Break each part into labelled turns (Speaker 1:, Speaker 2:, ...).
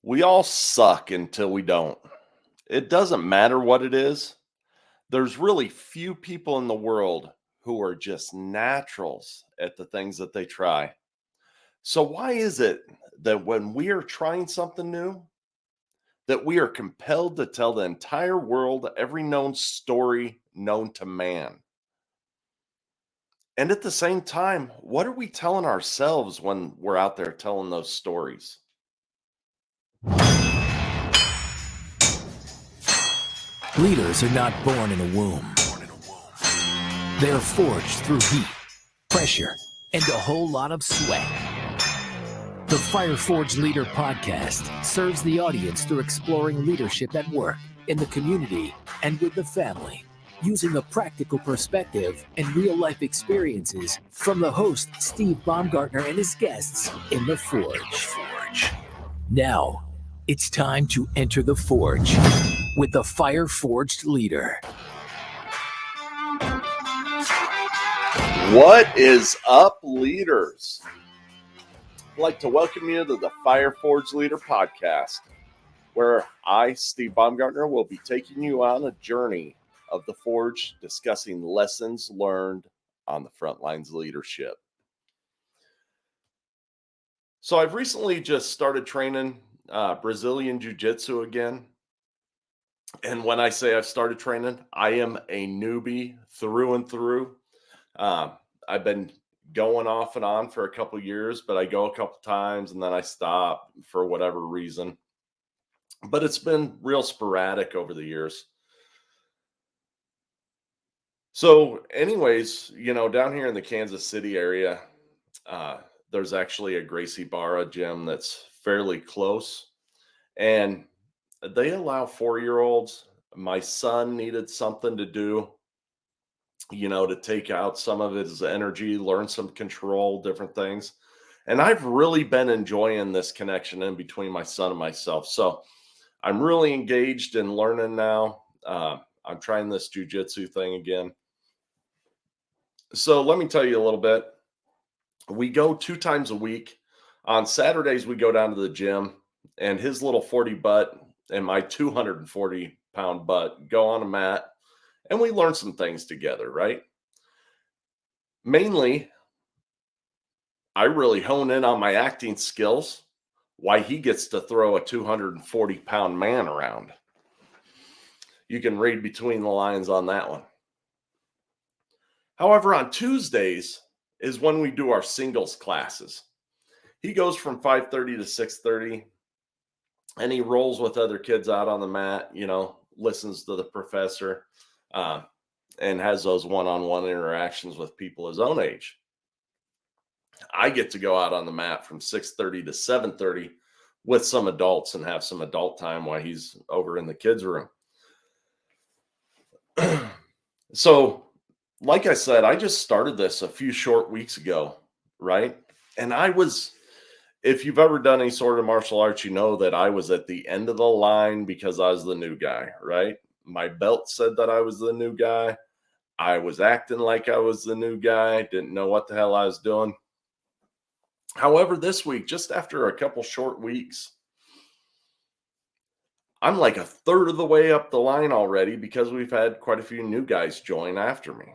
Speaker 1: We all suck until we don't. It doesn't matter what it is. There's really few people in the world who are just naturals at the things that they try. So why is it that when we are trying something new, that we are compelled to tell the entire world every known story known to man? And at the same time, what are we telling ourselves when we're out there telling those stories?
Speaker 2: Leaders are not born in a womb. They are forged through heat, pressure, and a whole lot of sweat. The Fire Forged Leader podcast serves the audience through exploring leadership at work, in the community, and with the family, using a practical perspective and real-life experiences from the host, Steve Baumgartner, and his guests in the Forge. Now, it's time to enter the Forge with the Fire Forged Leader.
Speaker 1: What is up, leaders? I'd like to welcome you to the Fire Forged Leader podcast, where I, Steve Baumgartner, will be taking you on a journey of the Forge, discussing lessons learned on the front lines of leadership. So I've recently just started training Brazilian Jiu-Jitsu again. And when I say I've started training, I am a newbie through and through. I've been going off and on for a couple years, but I go a couple times and then I stop for whatever reason. But it's been real sporadic over the years. So anyways, down here in the Kansas City area, there's actually a Gracie Barra gym that's fairly close. And they allow 4-year-olds. My son needed something to do, to take out some of his energy, learn some control, different things. And I've really been enjoying this connection in between my son and myself. So I'm really engaged in learning now. I'm trying this jiu-jitsu thing again. So let me tell you a little bit. We go 2 times a week. On Saturdays, we go down to the gym, and his little 40 butt and my 240-pound butt go on a mat, and we learn some things together, right? Mainly, I really hone in on my acting skills, why he gets to throw a 240-pound man around. You can read between the lines on that one. However, on Tuesdays is when we do our singles classes. He goes from 5:30 to 6:30, and he rolls with other kids out on the mat, listens to the professor, and has those one-on-one interactions with people his own age. I get to go out on the mat from 6:30 to 7:30 with some adults and have some adult time while he's over in the kids' room. So, like I said, I just started this a few short weeks ago, right? And if you've ever done any sort of martial arts, you know that I was at the end of the line because I was the new guy, right? My belt said that I was the new guy. I was acting like I was the new guy, didn't know what the hell I was doing. However, this week, just after a couple short weeks, I'm like a third of the way up the line already because we've had quite a few new guys join after me.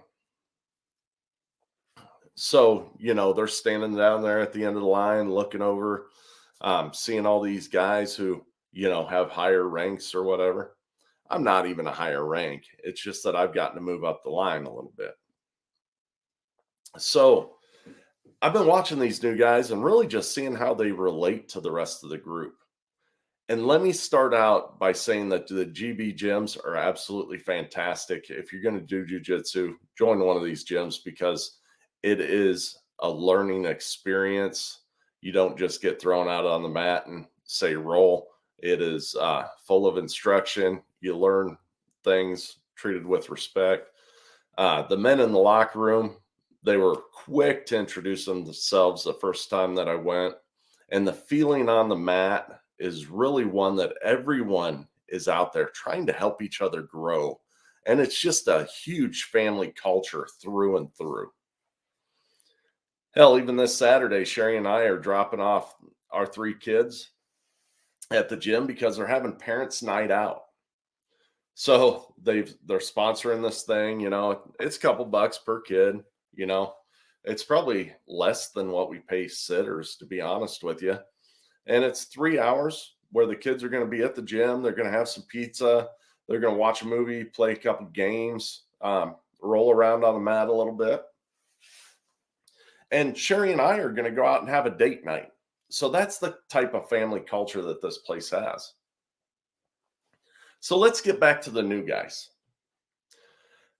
Speaker 1: So, they're standing down there at the end of the line, looking over, seeing all these guys who, have higher ranks or whatever. I'm not even a higher rank. It's just that I've gotten to move up the line a little bit. So I've been watching these new guys and really just seeing how they relate to the rest of the group. And let me start out by saying that the GB gyms are absolutely fantastic. If you're going to do jiu-jitsu, join one of these gyms because it is a learning experience. You don't just get thrown out on the mat and say roll. It is full of instruction. You learn things, treated with respect. The men in the locker room, they were quick to introduce themselves the first time that I went. And the feeling on the mat is really one that everyone is out there trying to help each other grow. And it's just a huge family culture through and through. Hell, even this Saturday, Sherry and I are dropping off our 3 kids at the gym because they're having parents' night out. So they're sponsoring this thing, it's a couple bucks per kid, you know. It's probably less than what we pay sitters, to be honest with you. And it's 3 hours where the kids are going to be at the gym. They're going to have some pizza. They're going to watch a movie, play a couple games, roll around on the mat a little bit. And Sherry and I are going to go out and have a date night. So that's the type of family culture that this place has. So let's get back to the new guys.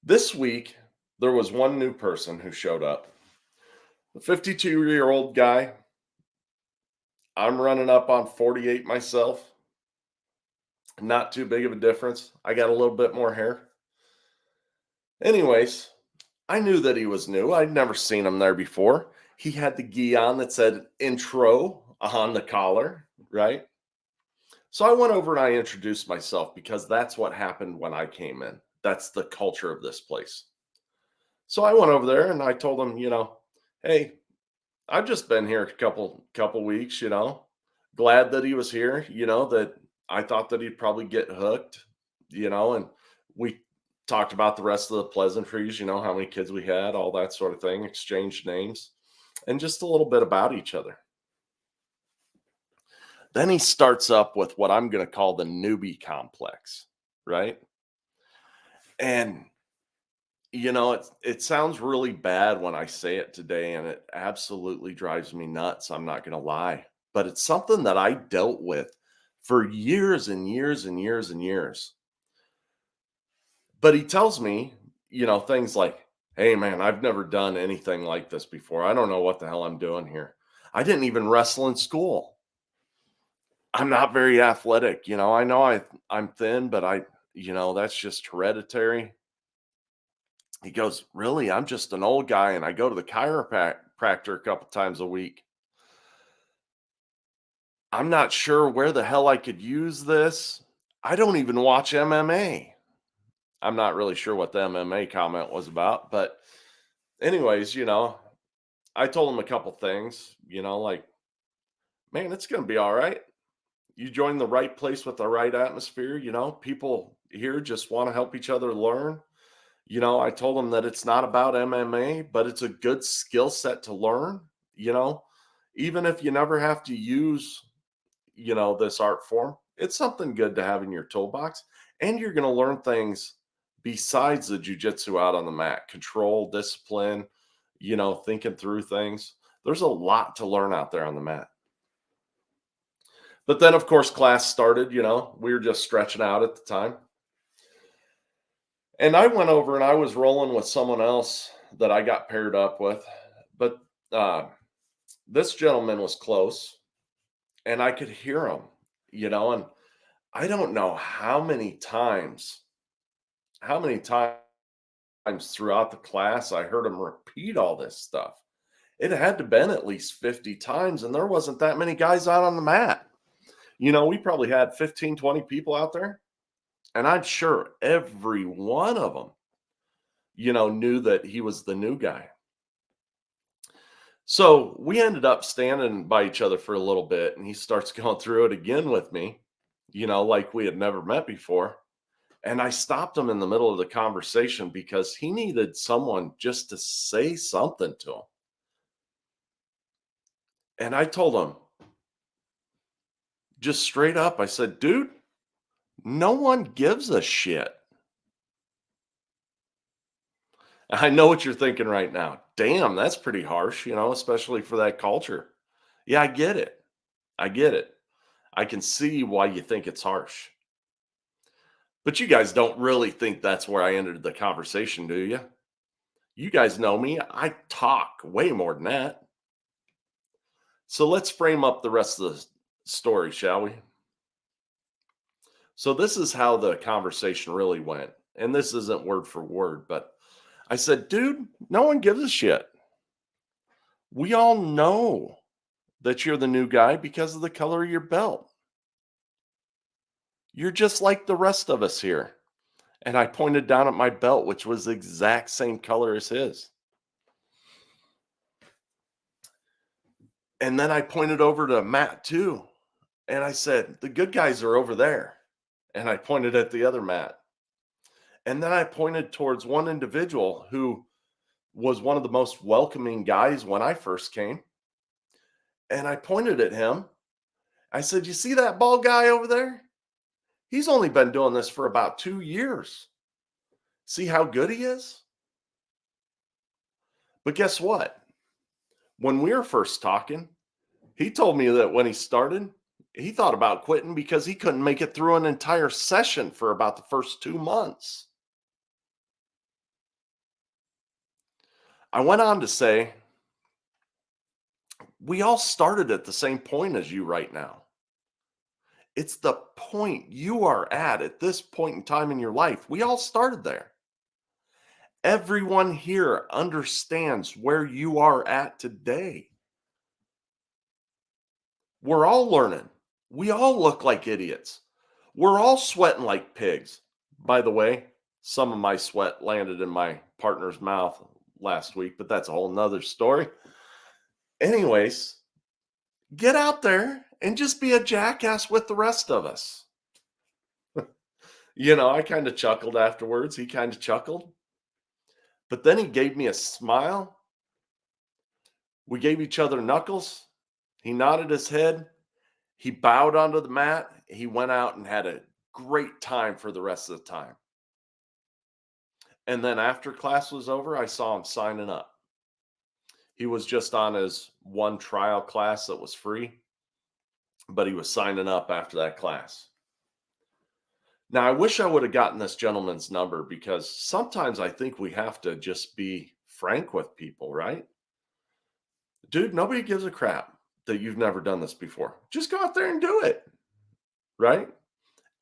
Speaker 1: This week, there was one new person who showed up. The 52-year-old guy. I'm running up on 48 myself. Not too big of a difference. I got a little bit more hair. Anyways, I knew that he was new. I'd never seen him there before. He had the gi on that said intro on the collar, right? So I went over and I introduced myself because that's what happened when I came in. That's the culture of this place. So I went over there and I told him, hey, I've just been here a couple weeks, glad that he was here, that I thought that he'd probably get hooked, and we talked about the rest of the pleasantries, how many kids we had, all that sort of thing, exchanged names, and just a little bit about each other. Then he starts up with what I'm going to call the newbie complex, right? And it sounds really bad when I say it today, and it absolutely drives me nuts. I'm not going to lie, but it's something that I dealt with for years and years and years and years. But he tells me, things like, hey, man, I've never done anything like this before. I don't know what the hell I'm doing here. I didn't even wrestle in school. I'm not very athletic. I know I'm thin, but that's just hereditary. He goes, really? I'm just an old guy and I go to the chiropractor a couple times a week. I'm not sure where the hell I could use this. I don't even watch MMA. I'm not really sure what the MMA comment was about, but anyways, I told him a couple things, like, man, it's going to be all right. You join the right place with the right atmosphere, people here just want to help each other learn. I told him that it's not about MMA, but it's a good skill set to learn, you know, even if you never have to use, this art form, it's something good to have in your toolbox. And you're going to learn things besides the jujitsu out on the mat, control, discipline, thinking through things. There's a lot to learn out there on the mat. But then, of course, class started, we were just stretching out at the time. And I went over and I was rolling with someone else that I got paired up with. But this gentleman was close and I could hear him, and I don't know how many times throughout the class I heard him repeat all this stuff. It had to been at least 50 times, and there wasn't that many guys out on the mat. We probably had 15, 20 people out there, and I'm sure every one of them, knew that he was the new guy. So we ended up standing by each other for a little bit, and he starts going through it again with me, like we had never met before. And I stopped him in the middle of the conversation because he needed someone just to say something to him. And I told him just straight up, I said, dude, no one gives a shit. I know what you're thinking right now. Damn, that's pretty harsh, especially for that culture. Yeah, I get it. I get it. I can see why you think it's harsh. But you guys don't really think that's where I ended the conversation, do you? You guys know me. I talk way more than that. So let's frame up the rest of the story, shall we? So this is how the conversation really went. And this isn't word for word, but I said, dude, no one gives a shit. We all know that you're the new guy because of the color of your belt. You're just like the rest of us here. And I pointed down at my belt, which was the exact same color as his. And then I pointed over to Matt too. And I said, the good guys are over there. And I pointed at the other mat. And then I pointed towards one individual who was one of the most welcoming guys when I first came. And I pointed at him. I said, you see that bald guy over there? He's only been doing this for about 2 years. See how good he is? But guess what? When we were first talking, he told me that when he started, he thought about quitting because he couldn't make it through an entire session for about the first 2 months. I went on to say, we all started at the same point as you right now. It's the point you are at this point in time in your life. We all started there. Everyone here understands where you are at today. We're all learning. We all look like idiots. We're all sweating like pigs. By the way, some of my sweat landed in my partner's mouth last week, but that's a whole nother story. Anyways, get out there and just be a jackass with the rest of us. I kind of chuckled afterwards. He kind of chuckled. But then he gave me a smile. We gave each other knuckles. He nodded his head. He bowed onto the mat. He went out and had a great time for the rest of the time. And then after class was over, I saw him signing up. He was just on his one trial class that was free, but he was signing up after that class. Now, I wish I would have gotten this gentleman's number because sometimes I think we have to just be frank with people, right? Dude, nobody gives a crap that you've never done this before. Just go out there and do it, right?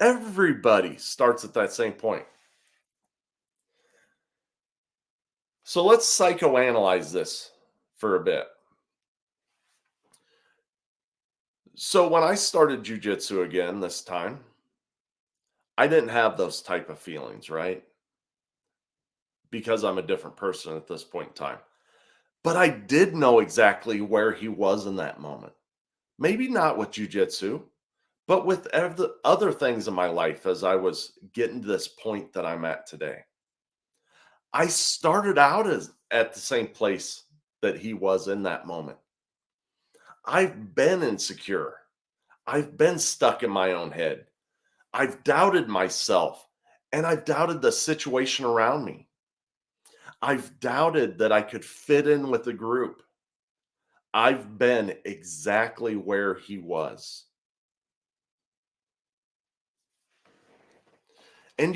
Speaker 1: Everybody starts at that same point. So let's psychoanalyze this for a bit. So when I started jujitsu again this time, I didn't have those type of feelings, right? Because I'm a different person at this point in time. But I did know exactly where he was in that moment. Maybe not with jujitsu, but with other things in my life as I was getting to this point that I'm at today. I started out at the same place that he was in that moment. I've been insecure. I've been stuck in my own head. I've doubted myself and I've doubted the situation around me. I've doubted that I could fit in with the group. I've been exactly where he was. And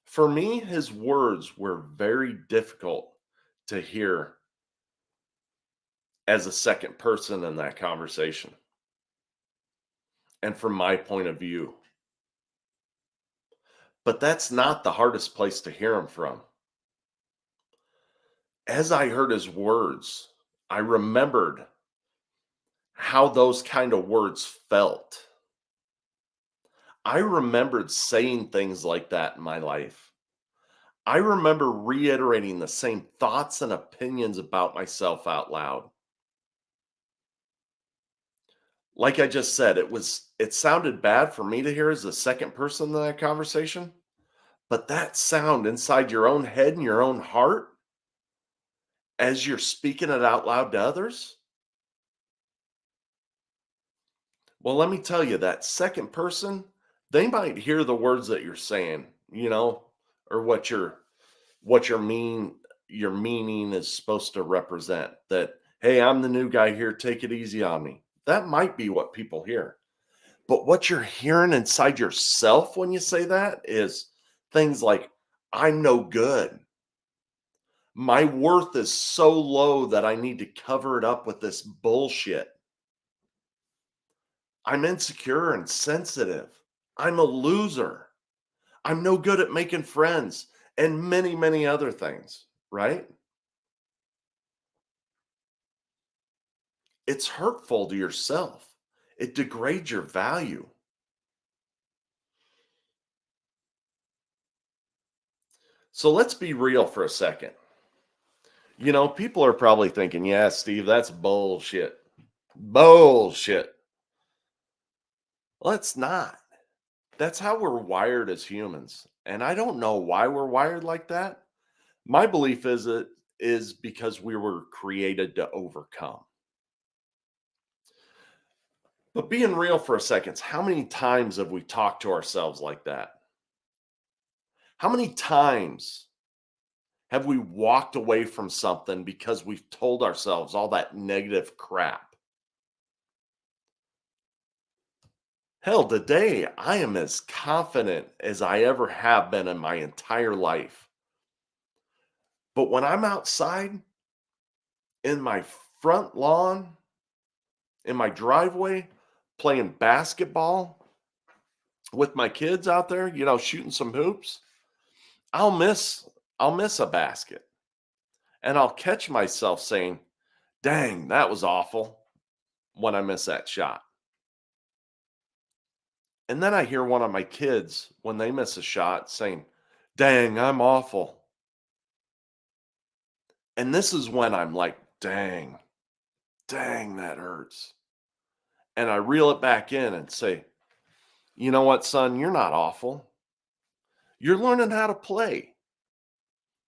Speaker 1: for me, his words were very difficult to hear as a second person in that conversation. And from my point of view. But that's not the hardest place to hear him from. As I heard his words, I remembered how those kind of words felt. I remembered saying things like that in my life. I remember reiterating the same thoughts and opinions about myself out loud. Like I just said, it sounded bad for me to hear as the second person in that conversation, but that sound inside your own head and your own heart as you're speaking it out loud to others, well, let me tell you, that second person, they might hear the words that you're saying, or what your meaning is supposed to represent. That, hey, I'm the new guy here, take it easy on me. That might be what people hear. But what you're hearing inside yourself when you say that is things like, I'm no good. My worth is so low that I need to cover it up with this bullshit. I'm insecure and sensitive. I'm a loser. I'm no good at making friends, and many, many other things, right? It's hurtful to yourself. It degrades your value. So let's be real for a second. People are probably thinking, yeah, Steve, that's bullshit. Bullshit. Let's not. That's how we're wired as humans. And I don't know why we're wired like that. My belief is it is because we were created to overcome. But being real for a second, how many times have we talked to ourselves like that? How many times have we walked away from something because we've told ourselves all that negative crap? Hell, today I am as confident as I ever have been in my entire life. But when I'm outside in my front lawn, in my driveway, playing basketball with my kids out there, shooting some hoops, I'll miss I'll miss a basket and I'll catch myself saying, "Dang, that was awful," when I miss that shot. And then I hear one of my kids when they miss a shot saying, "Dang, I'm awful." And this is when I'm like, "Dang, dang, that hurts." And I reel it back in and say, "You know what, son? You're not awful. You're learning how to play.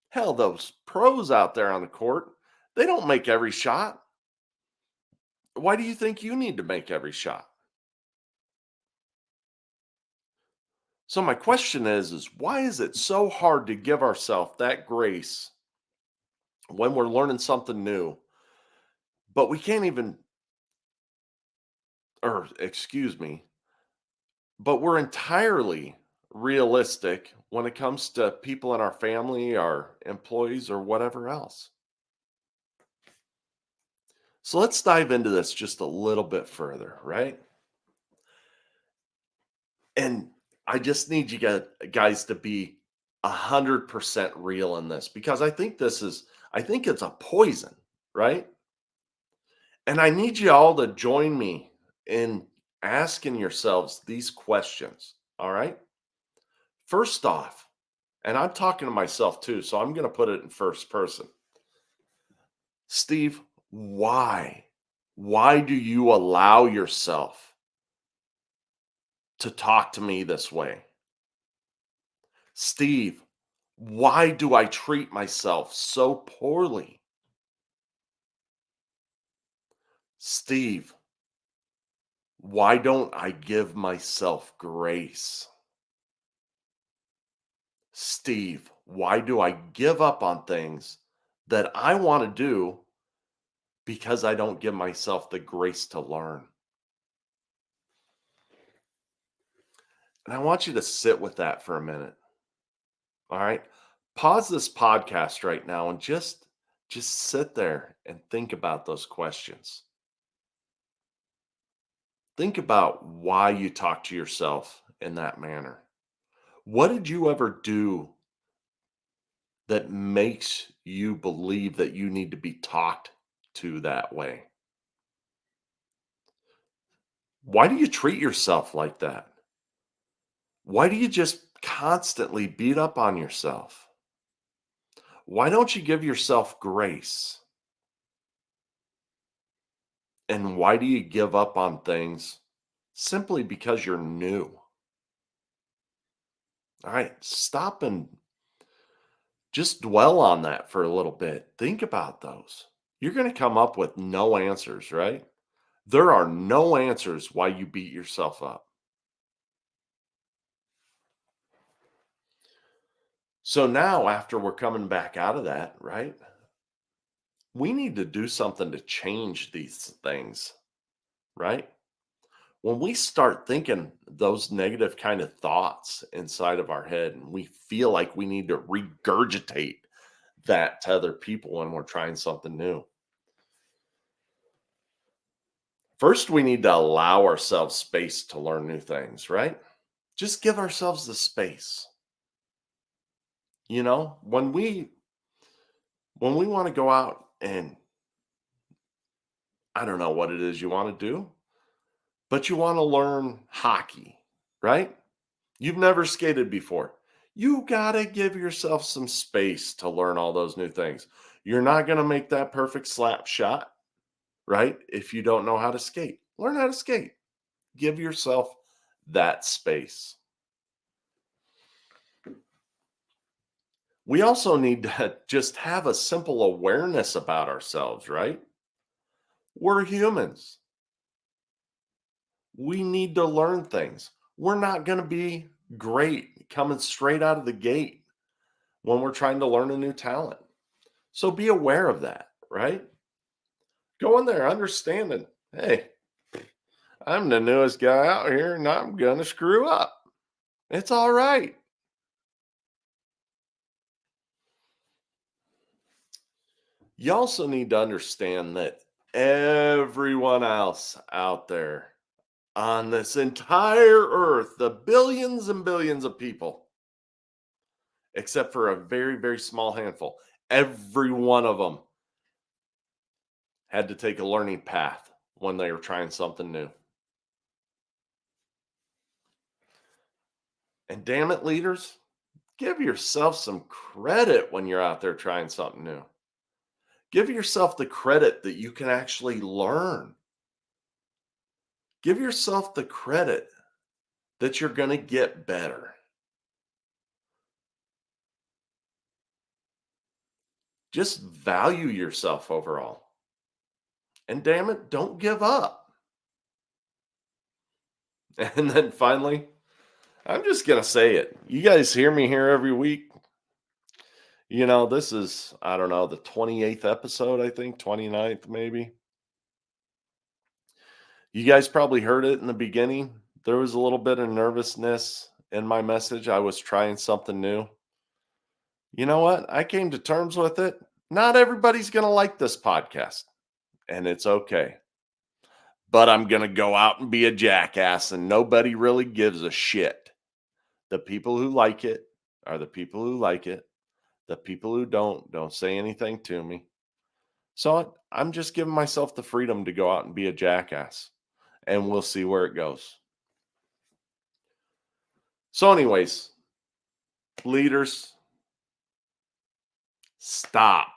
Speaker 1: Hell, those pros out there on the court, they don't make every shot. Why do you think you need to make every shot?" So my question is why is it so hard to give ourselves that grace when we're learning something new, but we can't even, or excuse me, but we're entirely realistic when it comes to people in our family, our employees, or whatever else? So let's dive into this just a little bit further, right? And I just need you guys to be 100% real in this because I think it's a poison, right? And I need you all to join me in asking yourselves these questions. All right. First off, and I'm talking to myself too, so I'm going to put it in first person. Steve, why? Why do you allow yourself to talk to me this way? Steve, why do I treat myself so poorly? Steve, why don't I give myself grace? Steve, why do I give up on things that I want to do because I don't give myself the grace to learn? And I want you to sit with that for a minute. All right. Pause this podcast right now and just sit there and think about those questions. Think about why you talk to yourself in that manner. What did you ever do that makes you believe that you need to be talked to that way? Why do you treat yourself like that? Why do you just constantly beat up on yourself? Why don't you give yourself grace? And why do you give up on things simply because you're new? All right, stop and just dwell on that for a little bit. Think about those. You're going to come up with no answers, right? There are no answers why you beat yourself up. So now, after we're coming back out of that, right? We need to do something to change these things, right? When we start thinking those negative kind of thoughts inside of our head and we feel like we need to regurgitate that to other people when we're trying something new, first we need to allow ourselves space to learn new things, right? Just give ourselves the space. When we want to go out and I don't know what it is you want to do, but you want to learn hockey, right? You've never skated before. You got to give yourself some space to learn all those new things. You're not going to make that perfect slap shot, right? If you don't know how to skate, learn how to skate. Give yourself that space. We also need to just have a simple awareness about ourselves, right? We're humans. We need to learn things. We're not going to be great coming straight out of the gate when we're trying to learn a new talent. So be aware of that, right? Go in there understanding, hey, I'm the newest guy out here and I'm going to screw up. It's all right. You also need to understand that everyone else out there on this entire earth, the billions and billions of people, except for a very, very small handful, every one of them had to take a learning path when they were trying something new. And damn it, leaders, give yourself some credit when you're out there trying something new. Give yourself the credit that you can actually learn. Give yourself the credit that you're going to get better. Just value yourself overall. And damn it, don't give up. And then finally, I'm just going to say it. You guys hear me here every week. This is, I don't know, the 28th episode, I think, 29th maybe. You guys probably heard it in the beginning. There was a little bit of nervousness in my message. I was trying something new. You know what? I came to terms with it. Not everybody's going to like this podcast, and it's okay. But I'm going to go out and be a jackass, and nobody really gives a shit. The people who like it are the people who like it. The people who don't say anything to me. So I'm just giving myself the freedom to go out and be a jackass, and we'll see where it goes. So anyways, leaders, stop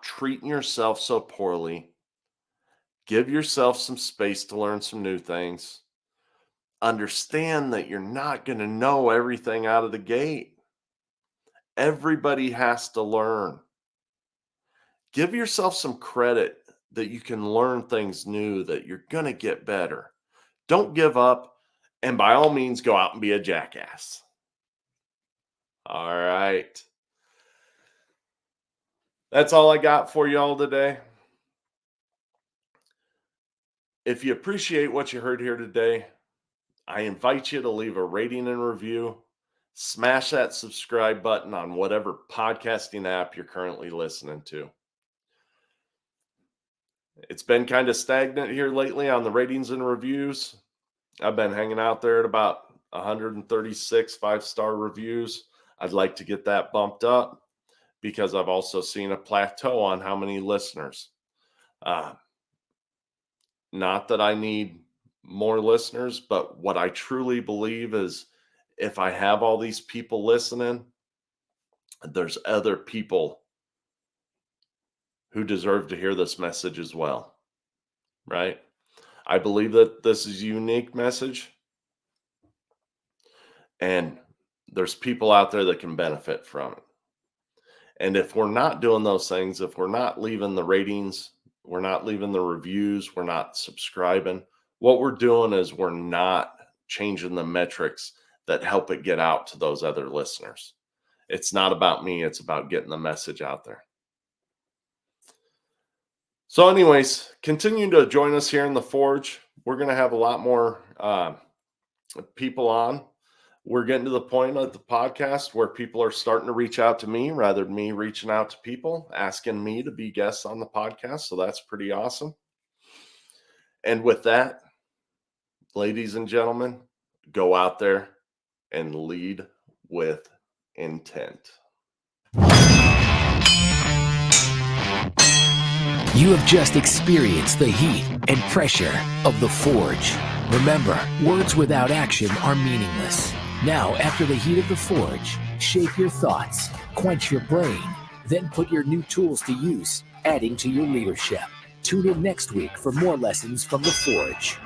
Speaker 1: treating yourself so poorly. Give yourself some space to learn some new things. Understand that you're not going to know everything out of the gate. Everybody has to learn. Give yourself some credit that you can learn things new, that you're going to get better. Don't give up, and by all means, go out and be a jackass. All right. That's all I got for y'all today. If you appreciate what you heard here today, I invite you to leave a rating and review. Smash that subscribe button on whatever podcasting app you're currently listening to. It's been kind of stagnant here lately on the ratings and reviews. I've been hanging out there at about 136 5-star reviews. I'd like to get that bumped up because I've also seen a plateau on how many listeners. Not that I need more listeners, but what I truly believe is if I have all these people listening, there's other people who deserve to hear this message as well, right? I believe that this is a unique message, and there's people out there that can benefit from it. And if we're not doing those things, if we're not leaving the ratings, we're not leaving the reviews, we're not subscribing, what we're doing is we're not changing the metrics that help it get out to those other listeners. It's not about me. It's about getting the message out there. So anyways, continue to join us here in the Forge. We're going to have a lot more people on. We're getting to the point of the podcast where people are starting to reach out to me rather than me reaching out to people, asking me to be guests on the podcast. So that's pretty awesome. And with that, ladies and gentlemen, go out there and lead with intent.
Speaker 2: You have just experienced the heat and pressure of the Forge. Remember, words without action are meaningless. Now, after the heat of the Forge, shape your thoughts, quench your brain, then put your new tools to use, adding to your leadership. Tune in next week for more lessons from the Forge.